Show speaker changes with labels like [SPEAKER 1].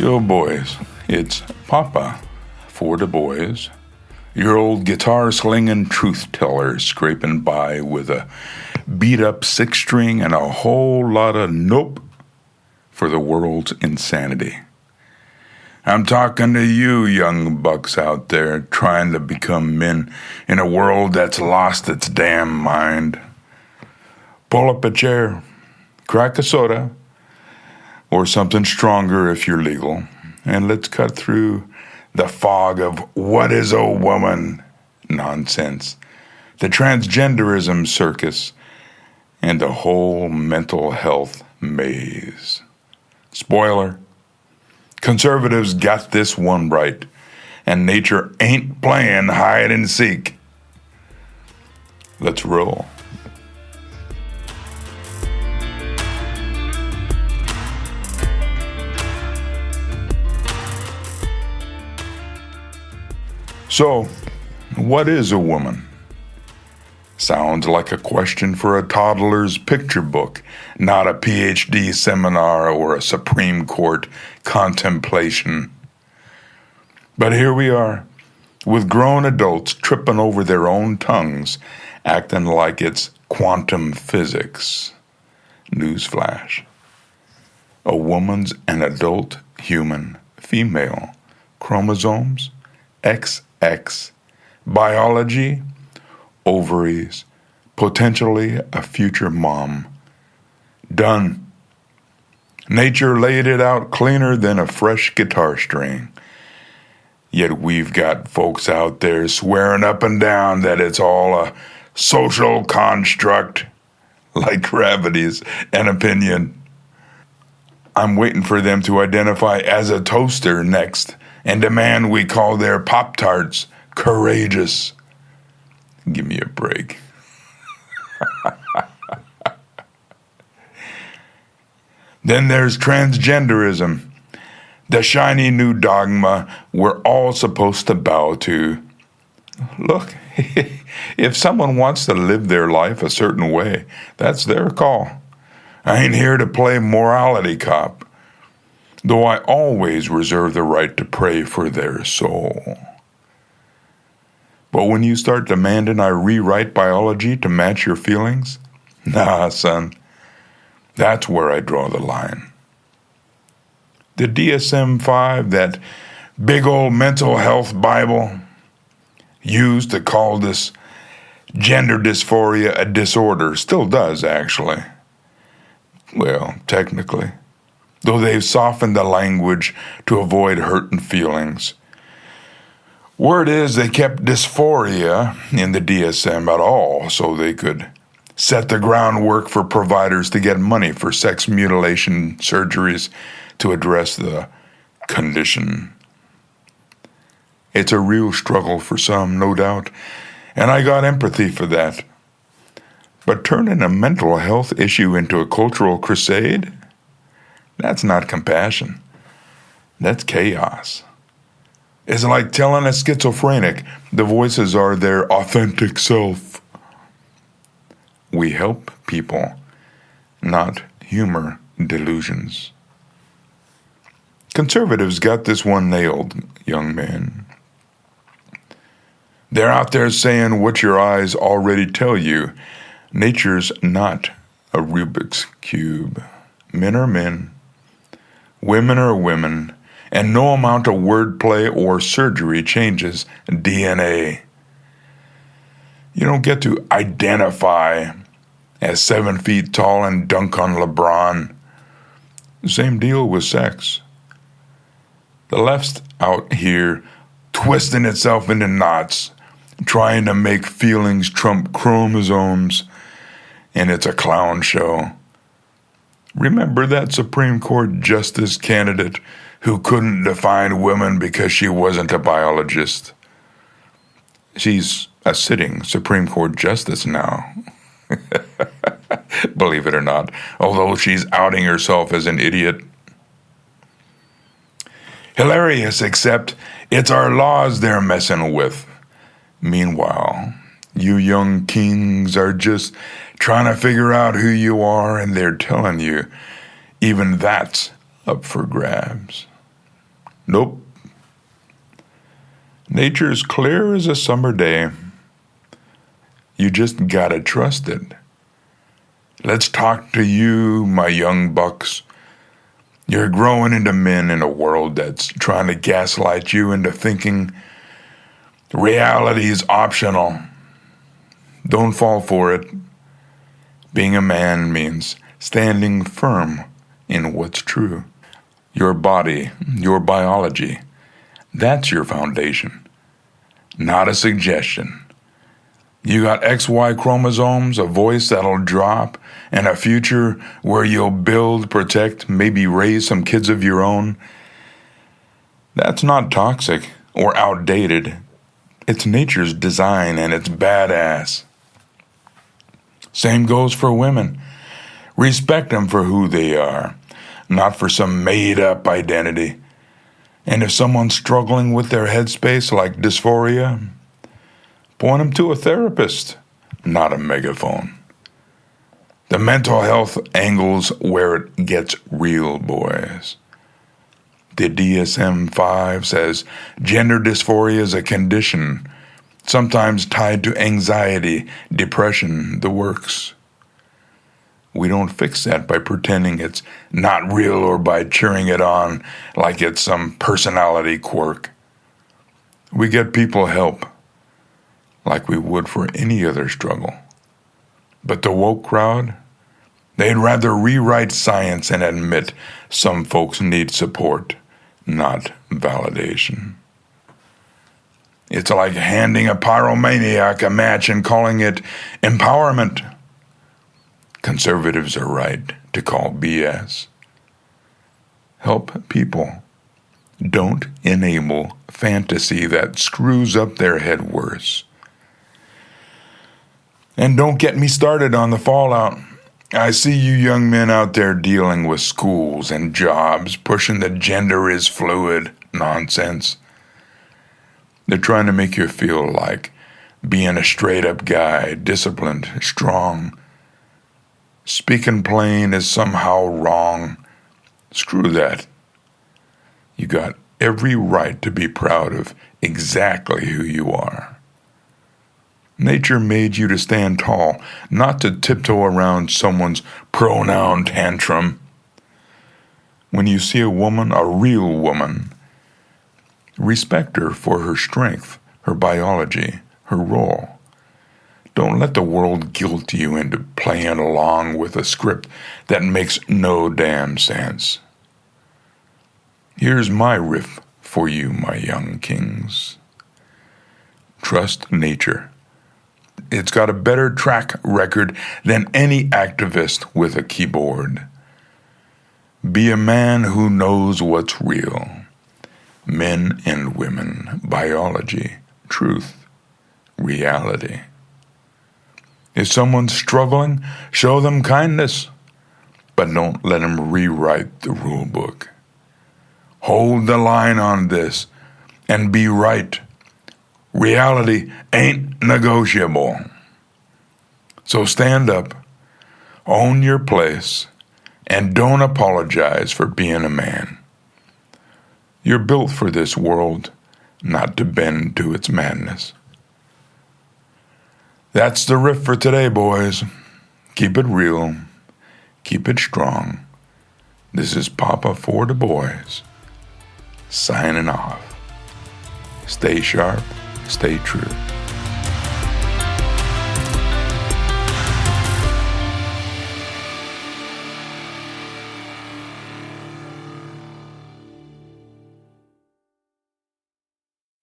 [SPEAKER 1] Yo, boys, it's Papa for the boys, your old guitar-slingin truth-teller scraping by with a beat-up six-string and a whole lot of nope for the world's insanity. I'm talking to you, young bucks out there trying to become men in a world that's lost its damn mind. Pull up a chair, crack a soda, or something stronger if you're legal, and let's cut through the fog of what is a woman nonsense, the transgenderism circus, and the whole mental health maze. Spoiler, conservatives got this one right, and nature ain't playing hide and seek. Let's roll. So, what is a woman? Sounds like a question for a toddler's picture book, not a PhD seminar or a Supreme Court contemplation. But here we are, with grown adults tripping over their own tongues, acting like it's quantum physics. Newsflash. A woman's an adult human, female, chromosomes, XX, biology, ovaries, potentially a future mom. Done. Nature laid it out cleaner than a fresh guitar string. Yet we've got folks out there swearing up and down that it's all a social construct, like gravity's an opinion. I'm waiting for them to identify as a toaster next and demand we call their Pop-Tarts courageous. Give me a break. Then there's transgenderism, the shiny new dogma we're all supposed to bow to. Look, if someone wants to live their life a certain way, that's their call. I ain't here to play morality cop, though I always reserve the right to pray for their soul. But when you start demanding I rewrite biology to match your feelings, nah, son, that's where I draw the line. The DSM-5, that big old mental health Bible, used to call this gender dysphoria a disorder, still does, actually. Well, technically, though they've softened the language to avoid hurting feelings. Word is they kept dysphoria in the DSM at all so they could set the groundwork for providers to get money for sex mutilation surgeries to address the condition. It's a real struggle for some, no doubt, and I got empathy for that. But turning a mental health issue into a cultural crusade? That's not compassion. That's chaos. It's like telling a schizophrenic the voices are their authentic self. We help people, not humor delusions. Conservatives got this one nailed, young man. They're out there saying what your eyes already tell you. Nature's not a Rubik's Cube. Men are men. Women are women. And no amount of wordplay or surgery changes DNA. You don't get to identify as 7 feet tall and dunk on LeBron. Same deal with sex. The left's out here twisting itself into knots, trying to make feelings trump chromosomes, and it's a clown show. Remember that Supreme Court justice candidate who couldn't define women because she wasn't a biologist? She's a sitting Supreme Court justice now. Believe it or not, although she's outing herself as an idiot. Hilarious, except it's our laws they're messing with. Meanwhile, you young kings are just trying to figure out who you are, and they're telling you even that's up for grabs. Nope. Nature's clear as a summer day. You just gotta trust it. Let's talk to you, my young bucks. You're growing into men in a world that's trying to gaslight you into thinking reality is optional. Don't fall for it. Being a man means standing firm in what's true. Your body, your biology, that's your foundation, not a suggestion. You got XY chromosomes, a voice that'll drop, and a future where you'll build, protect, maybe raise some kids of your own. That's not toxic or outdated. It's nature's design and it's badass. Same goes for women. Respect them for who they are, not for some made-up identity. And if someone's struggling with their headspace like dysphoria, point them to a therapist, not a megaphone. The mental health angle's where it gets real, boys. The DSM-5 says gender dysphoria is a condition, sometimes tied to anxiety, depression, the works. We don't fix that by pretending it's not real or by cheering it on like it's some personality quirk. We get people help, like we would for any other struggle. But the woke crowd, they'd rather rewrite science and admit some folks need support, not validation. It's like handing a pyromaniac a match and calling it empowerment. Conservatives are right to call BS. Help people. Don't enable fantasy that screws up their head worse. And don't get me started on the fallout. I see you young men out there dealing with schools and jobs, pushing the gender is fluid nonsense. They're trying to make you feel like being a straight-up guy, disciplined, strong. Speaking plain is somehow wrong. Screw that. You got every right to be proud of exactly who you are. Nature made you to stand tall, not to tiptoe around someone's pronoun tantrum. When you see a woman, a real woman, respect her for her strength, her biology, her role. Don't let the world guilt you into playing along with a script that makes no damn sense. Here's my riff for you, my young kings. Trust nature. It's got a better track record than any activist with a keyboard. Be a man who knows what's real. Men and women, biology, truth, reality. If someone's struggling, show them kindness, but don't let them rewrite the rule book. Hold the line on this and be right. Reality ain't negotiable. So stand up, own your place, and don't apologize for being a man. You're built for this world, not to bend to its madness. That's the riff for today, boys. Keep it real. Keep it strong. This is Papa for the boys. Signing off. Stay sharp. Stay true.